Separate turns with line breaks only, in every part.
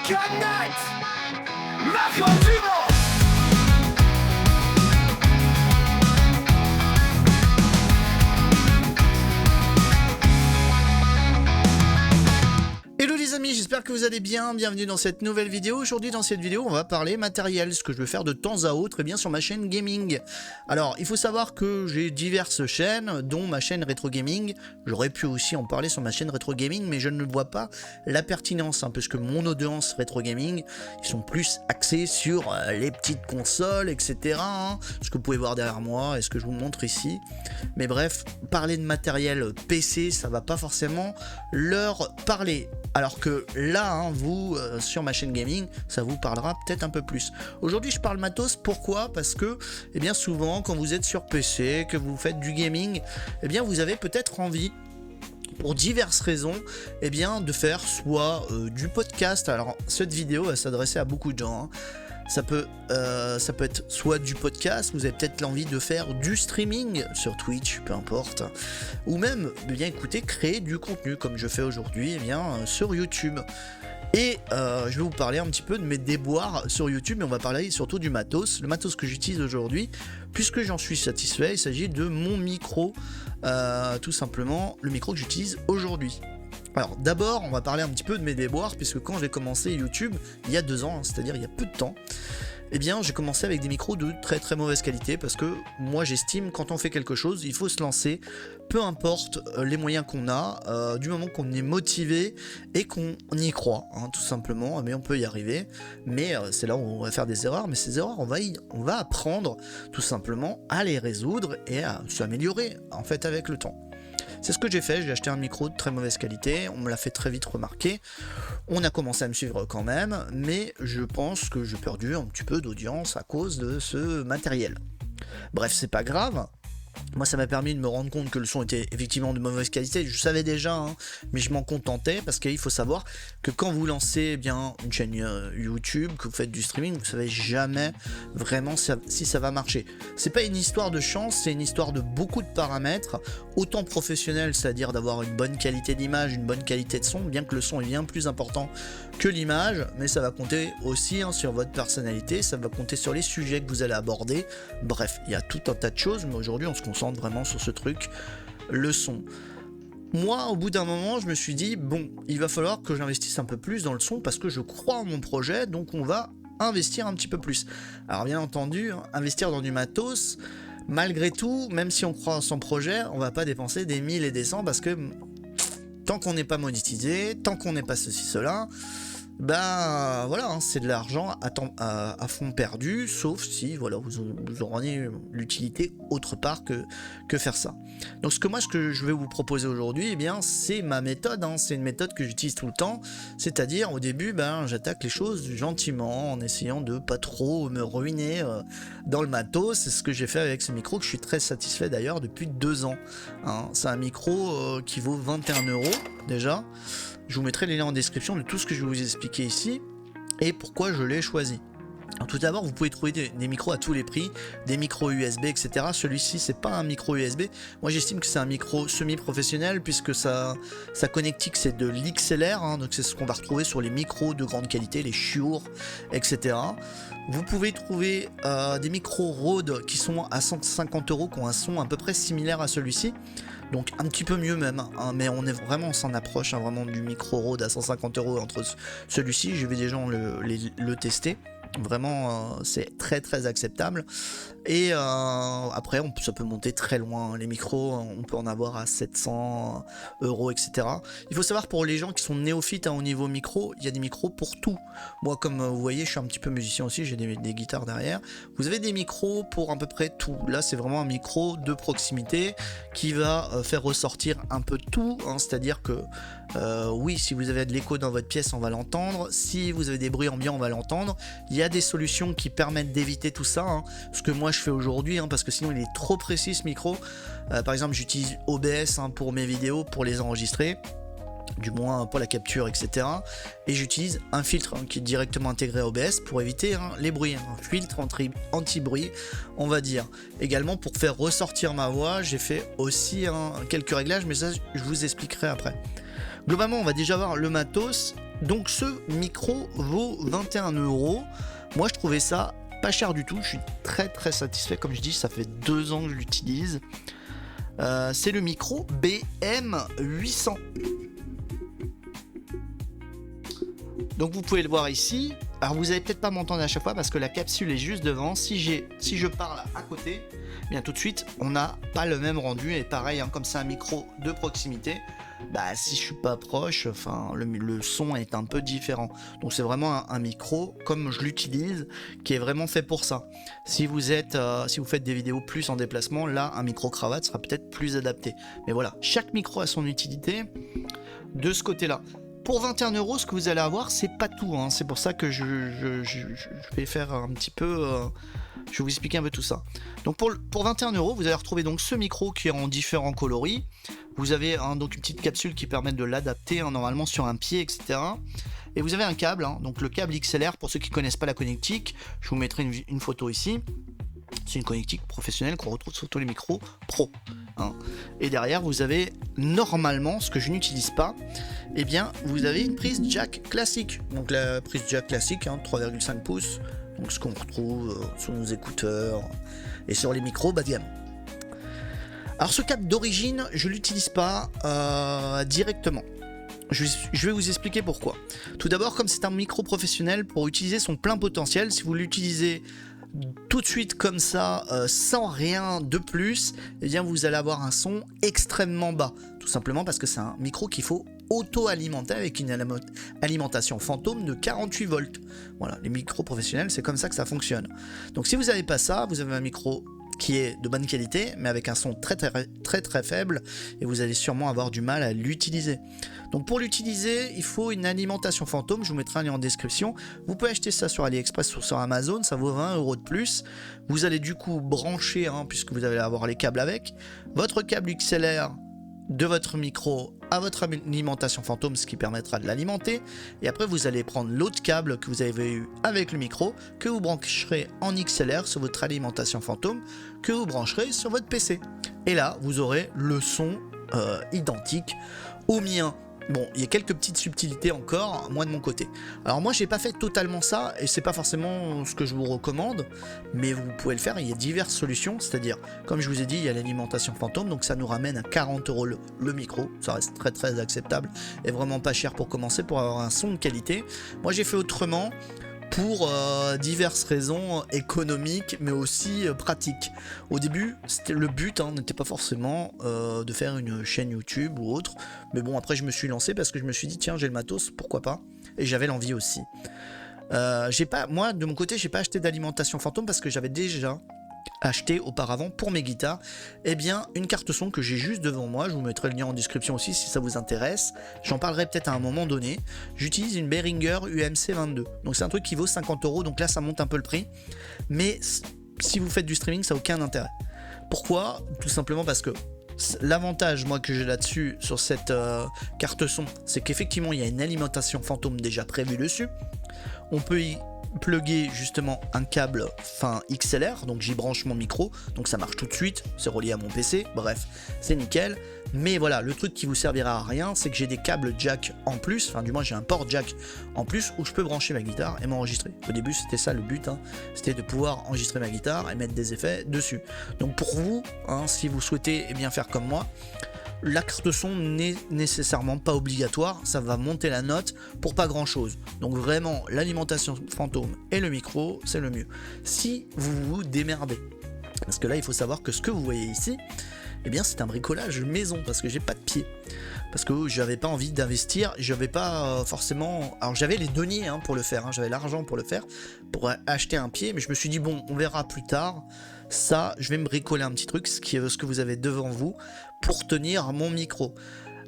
Connect Marco Dumont.
Hello les amis, j'espère que vous allez bien, bienvenue dans cette nouvelle vidéo. Aujourd'hui dans cette vidéo on va parler matériel, ce que je veux faire de temps à autre et bien sur ma chaîne gaming. Alors il faut savoir que j'ai diverses chaînes, dont ma chaîne Retro Gaming. J'aurais pu aussi en parler sur ma chaîne Retro Gaming, mais je ne vois pas la pertinence, parce que mon audience Retro Gaming, ils sont plus axés sur les petites consoles, etc. Ce que vous pouvez voir derrière moi et ce que je vous montre ici. Mais bref, parler de matériel PC, ça va pas forcément leur parler. Alors que là, vous, sur ma chaîne gaming, ça vous parlera peut-être un peu plus. Aujourd'hui, je parle matos, pourquoi? Parce que, bien souvent, quand vous êtes sur PC, que vous faites du gaming, bien vous avez peut-être envie, pour diverses raisons, de faire soit du podcast. Alors, cette vidéo va s'adresser à beaucoup de gens, Ça peut être soit du podcast, vous avez peut-être l'envie de faire du streaming sur Twitch, peu importe, ou même, écoutez, créer du contenu comme je fais aujourd'hui, sur YouTube. Et je vais vous parler un petit peu de mes déboires sur YouTube, mais on va parler surtout du matos, le matos que j'utilise aujourd'hui, puisque j'en suis satisfait. Il s'agit de mon micro, tout simplement, le micro que j'utilise aujourd'hui. Alors d'abord on va parler un petit peu de mes déboires, puisque quand j'ai commencé YouTube il y a 2 ans, c'est-à-dire il y a peu de temps, j'ai commencé avec des micros de très très mauvaise qualité, parce que moi j'estime quand on fait quelque chose il faut se lancer, peu importe les moyens qu'on a, du moment qu'on est motivé et qu'on y croit, tout simplement, mais on peut y arriver, mais c'est là où on va faire des erreurs, mais ces erreurs on va apprendre tout simplement à les résoudre et à s'améliorer en fait avec le temps. C'est ce que j'ai fait, j'ai acheté un micro de très mauvaise qualité, on me l'a fait très vite remarquer, on a commencé à me suivre quand même, mais je pense que j'ai perdu un petit peu d'audience à cause de ce matériel. Bref, c'est pas grave. Moi ça m'a permis de me rendre compte que le son était effectivement de mauvaise qualité, je savais déjà, mais je m'en contentais, parce qu'il faut savoir que quand vous lancez une chaîne YouTube, que vous faites du streaming, vous savez jamais vraiment si ça va marcher. C'est pas une histoire de chance, c'est une histoire de beaucoup de paramètres, autant professionnels, c'est-à-dire d'avoir une bonne qualité d'image, une bonne qualité de son, bien que le son est bien plus important que l'image, mais ça va compter aussi sur votre personnalité, ça va compter sur les sujets que vous allez aborder. Bref, il y a tout un tas de choses, mais aujourd'hui on se concentre vraiment sur ce truc, le son. Moi, au bout d'un moment, je me suis dit, bon, il va falloir que j'investisse un peu plus dans le son, parce que je crois en mon projet, donc on va investir un petit peu plus. Alors bien entendu, investir dans du matos, malgré tout, même si on croit en son projet, on va pas dépenser des 1000 et des 100, parce que tant qu'on n'est pas monétisé, tant qu'on n'est pas ceci, cela, voilà, c'est de l'argent à fond perdu, sauf si vous aurez l'utilité autre part que faire ça. Donc ce que je vais vous proposer aujourd'hui, c'est ma méthode, c'est une méthode que j'utilise tout le temps, c'est-à-dire au début j'attaque les choses gentiment, en essayant de pas trop me ruiner dans le matos. C'est ce que j'ai fait avec ce micro, que je suis très satisfait d'ailleurs depuis 2 ans. C'est un micro qui vaut 21 € déjà. Je vous mettrai les liens en description de tout ce que je vais vous expliquer ici et pourquoi je l'ai choisi. Alors tout d'abord, vous pouvez trouver des micros à tous les prix, des micros USB, etc. Celui-ci, c'est pas un micro USB. Moi, j'estime que c'est un micro semi-professionnel, puisque sa connectique, c'est de l'XLR, donc c'est ce qu'on va retrouver sur les micros de grande qualité, les Shure, etc. Vous pouvez trouver des micros Rode qui sont à 150 €, qui ont un son à peu près similaire à celui-ci. Donc un petit peu mieux même, mais on s'en approche vraiment du micro Rode à 150 € entre celui-ci. J'ai vu des gens le tester. Vraiment, c'est très très acceptable. Et après, ça peut monter très loin. Les micros, on peut en avoir à 700 €, etc. Il faut savoir, pour les gens qui sont néophytes au niveau micro, il y a des micros pour tout. Moi, comme vous voyez, je suis un petit peu musicien aussi, j'ai des guitares derrière. Vous avez des micros pour à peu près tout. Là, c'est vraiment un micro de proximité qui va faire ressortir un peu tout. C'est-à-dire que, oui, si vous avez de l'écho dans votre pièce, on va l'entendre. Si vous avez des bruits ambiants, on va l'entendre. Il y a des solutions qui permettent d'éviter tout ça. Ce que moi je fais aujourd'hui, parce que sinon il est trop précis ce micro. Par exemple, j'utilise OBS pour mes vidéos, pour les enregistrer, du moins pour la capture, etc. Et j'utilise un filtre qui est directement intégré à OBS pour éviter les bruits, un filtre anti-bruit, on va dire. Également, pour faire ressortir ma voix, j'ai fait aussi quelques réglages, mais ça je vous expliquerai après. Globalement, on va déjà voir le matos. Donc ce micro vaut 21 €. Moi je trouvais ça pas cher du tout, je suis très satisfait, comme je dis, ça fait 2 ans que je l'utilise. C'est le micro BM800. Donc vous pouvez le voir ici. Alors vous allez peut-être pas m'entendre à chaque fois parce que la capsule est juste devant. Si je parle à côté, eh bien tout de suite on n'a pas le même rendu. Et pareil, hein, comme c'est un micro de proximité, bah si je suis pas proche, enfin le son est un peu différent. Donc c'est vraiment un micro comme je l'utilise, qui est vraiment fait pour ça. Si vous faites des vidéos plus en déplacement, là un micro cravate sera peut-être plus adapté. Mais voilà, chaque micro a son utilité de ce côté-là. Pour 21 €, ce que vous allez avoir, c'est pas tout, hein. C'est pour ça que je vais faire un petit peu... je vais vous expliquer un peu tout ça. Donc pour 21 €, vous allez retrouver donc ce micro qui est en différents coloris. Vous avez donc une petite capsule qui permet de l'adapter, hein, normalement sur un pied, etc. Et vous avez un câble, hein, donc le câble XLR, pour ceux qui ne connaissent pas la connectique, je vous mettrai une photo ici. C'est une connectique professionnelle qu'on retrouve sur tous les micros pro, hein. Et derrière vous avez normalement, ce que je n'utilise pas, eh bien vous avez une prise jack classique. Donc la prise jack classique, hein, 3,5 pouces, donc ce qu'on retrouve sur nos écouteurs et sur les micros bas de gamme. Alors ce câble d'origine, je l'utilise pas directement. Je vais vous expliquer pourquoi. Tout d'abord, comme c'est un micro professionnel, pour utiliser son plein potentiel, si vous l'utilisez tout de suite comme ça, sans rien de plus, eh bien vous allez avoir un son extrêmement bas. Tout simplement parce que c'est un micro qu'il faut auto-alimenter avec une alimentation fantôme de 48 volts. Voilà, les micros professionnels, c'est comme ça que ça fonctionne. Donc si vous n'avez pas ça, vous avez un micro qui est de bonne qualité, mais avec un son très faible, et vous allez sûrement avoir du mal à l'utiliser. Donc pour l'utiliser, il faut une alimentation fantôme, je vous mettrai un lien en description. Vous pouvez acheter ça sur AliExpress ou sur Amazon, ça vaut 20 € de plus. Vous allez du coup brancher, hein, puisque vous allez avoir les câbles avec, votre câble XLR de votre micro à votre alimentation fantôme, ce qui permettra de l'alimenter, et après vous allez prendre l'autre câble que vous avez eu avec le micro, que vous brancherez en XLR sur votre alimentation fantôme, que vous brancherez sur votre PC, et là vous aurez le son identique au mien. Bon, il y a quelques petites subtilités encore, moi de mon côté. Alors moi j'ai pas fait totalement ça, et c'est pas forcément ce que je vous recommande, mais vous pouvez le faire, il y a diverses solutions, c'est-à-dire, comme je vous ai dit, il y a l'alimentation fantôme, donc ça nous ramène à 40 € le micro, ça reste très acceptable, et vraiment pas cher pour commencer, pour avoir un son de qualité. Moi j'ai fait autrement, pour diverses raisons économiques, mais aussi pratiques. Au début, le but n'était pas forcément de faire une chaîne YouTube ou autre, mais bon, après je me suis lancé parce que je me suis dit tiens, j'ai le matos, pourquoi pas, et j'avais l'envie aussi. Moi de mon côté, j'ai pas acheté d'alimentation fantôme parce que j'avais déjà acheté auparavant pour mes guitares, eh bien une carte son que j'ai juste devant moi, je vous mettrai le lien en description aussi si ça vous intéresse, j'en parlerai peut-être à un moment donné. J'utilise une Behringer UMC 22, donc c'est un truc qui vaut 50 €, donc là ça monte un peu le prix, mais si vous faites du streaming ça n'a aucun intérêt. Pourquoi? Tout simplement parce que l'avantage moi que j'ai là-dessus sur cette carte son, c'est qu'effectivement il y a une alimentation fantôme déjà prévue dessus, on peut y plugger justement un câble fin XLR, donc j'y branche mon micro, donc ça marche tout de suite, c'est relié à mon PC, bref, c'est nickel. Mais voilà, le truc qui vous servira à rien, c'est que j'ai des câbles jack en plus, enfin du moins j'ai un port jack en plus où je peux brancher ma guitare et m'enregistrer. Au début c'était ça le but, hein, c'était de pouvoir enregistrer ma guitare et mettre des effets dessus. Donc pour vous, hein, si vous souhaitez bien faire comme moi, la carte son n'est nécessairement pas obligatoire, ça va monter la note pour pas grand chose. Donc vraiment, l'alimentation fantôme et le micro, c'est le mieux. Si vous vous démerdez, parce que là il faut savoir que ce que vous voyez ici, eh bien c'est un bricolage maison, parce que j'ai pas de pied. Parce que j'avais pas envie d'investir, j'avais pas forcément... Alors j'avais les deniers pour le faire, j'avais l'argent pour le faire, pour acheter un pied, mais je me suis dit bon, on verra plus tard. Ça, je vais me bricoler un petit truc, ce que vous avez devant vous, pour tenir mon micro.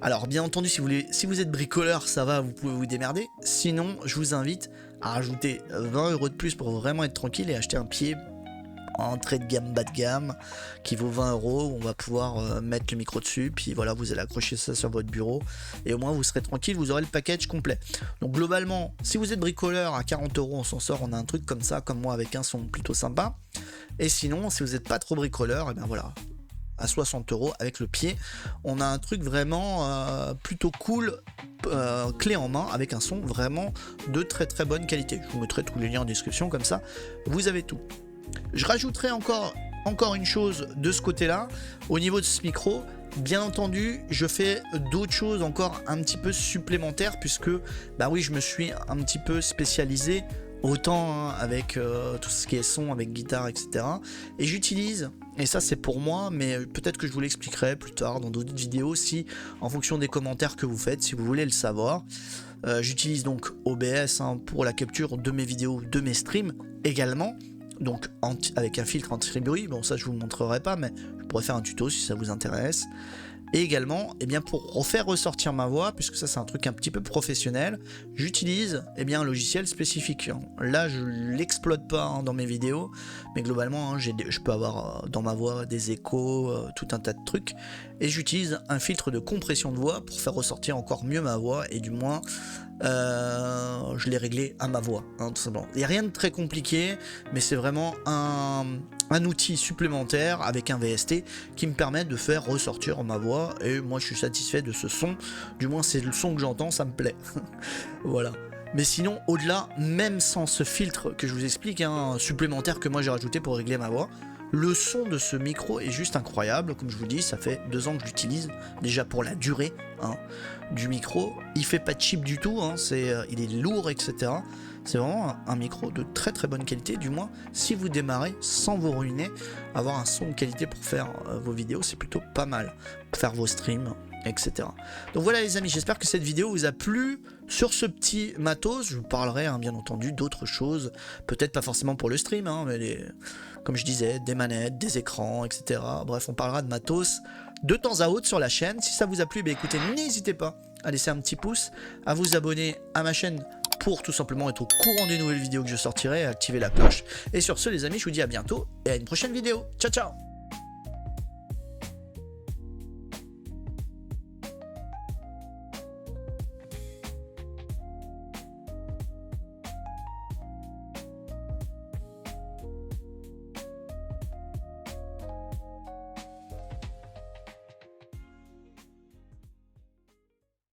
Alors bien entendu, si vous êtes bricoleur, ça va, vous pouvez vous démerder. Sinon, je vous invite à rajouter 20 € de plus pour vraiment être tranquille et acheter un pied entrée de gamme, bas de gamme, qui vaut 20 €. On va pouvoir mettre le micro dessus, puis voilà, vous allez accrocher ça sur votre bureau, et au moins vous serez tranquille, vous aurez le package complet. Donc globalement, si vous êtes bricoleur, à 40 € on s'en sort, on a un truc comme ça, comme moi, avec un son plutôt sympa. Et sinon, si vous n'êtes pas trop bricoleur, et bien voilà, à 60 € avec le pied. On a un truc vraiment plutôt cool, clé en main, avec un son vraiment de très très bonne qualité. Je vous mettrai tous les liens en description, comme ça vous avez tout. Je rajouterai encore une chose de ce côté-là, au niveau de ce micro. Bien entendu, je fais d'autres choses encore un petit peu supplémentaires, puisque bah oui, je me suis un petit peu spécialisé autant avec tout ce qui est son, avec guitare, etc. Et j'utilise, et ça c'est pour moi, mais peut-être que je vous l'expliquerai plus tard dans d'autres vidéos, si en fonction des commentaires que vous faites, si vous voulez le savoir. J'utilise donc OBS pour la capture de mes vidéos, de mes streams également. Donc avec un filtre anti-bruit, bon ça je vous le montrerai pas, mais je pourrais faire un tuto si ça vous intéresse. Et également, eh bien, pour refaire ressortir ma voix, puisque ça c'est un truc un petit peu professionnel, j'utilise un logiciel spécifique. Là je l'exploite pas dans mes vidéos, mais globalement je peux avoir dans ma voix des échos, tout un tas de trucs, et j'utilise un filtre de compression de voix pour faire ressortir encore mieux ma voix, et du moins je l'ai réglé à ma voix, tout simplement. Il n'y a rien de très compliqué, mais c'est vraiment un outil supplémentaire avec un VST qui me permet de faire ressortir ma voix, et moi je suis satisfait de ce son, du moins c'est le son que j'entends, ça me plaît. Voilà. Mais sinon, au-delà, même sans ce filtre que je vous explique, supplémentaire que moi j'ai rajouté pour régler ma voix, le son de ce micro est juste incroyable. Comme je vous dis, ça fait 2 ans que je l'utilise, déjà pour la durée du micro. Il fait pas cheap du tout, il est lourd, etc. C'est vraiment un micro de très très bonne qualité, du moins si vous démarrez sans vous ruiner. Avoir un son de qualité pour faire vos vidéos, c'est plutôt pas mal, pour faire vos streams, etc. Donc voilà les amis, j'espère que cette vidéo vous a plu sur ce petit matos. Je vous parlerai bien entendu d'autres choses, peut-être pas forcément pour le stream, mais comme je disais, des manettes, des écrans, etc. Bref, on parlera de matos de temps à autre sur la chaîne. Si ça vous a plu, écoutez, n'hésitez pas à laisser un petit pouce, à vous abonner à ma chaîne pour tout simplement être au courant des nouvelles vidéos que je sortirai, à activer la cloche. Et sur ce les amis, je vous dis à bientôt et à une prochaine vidéo. Ciao ciao.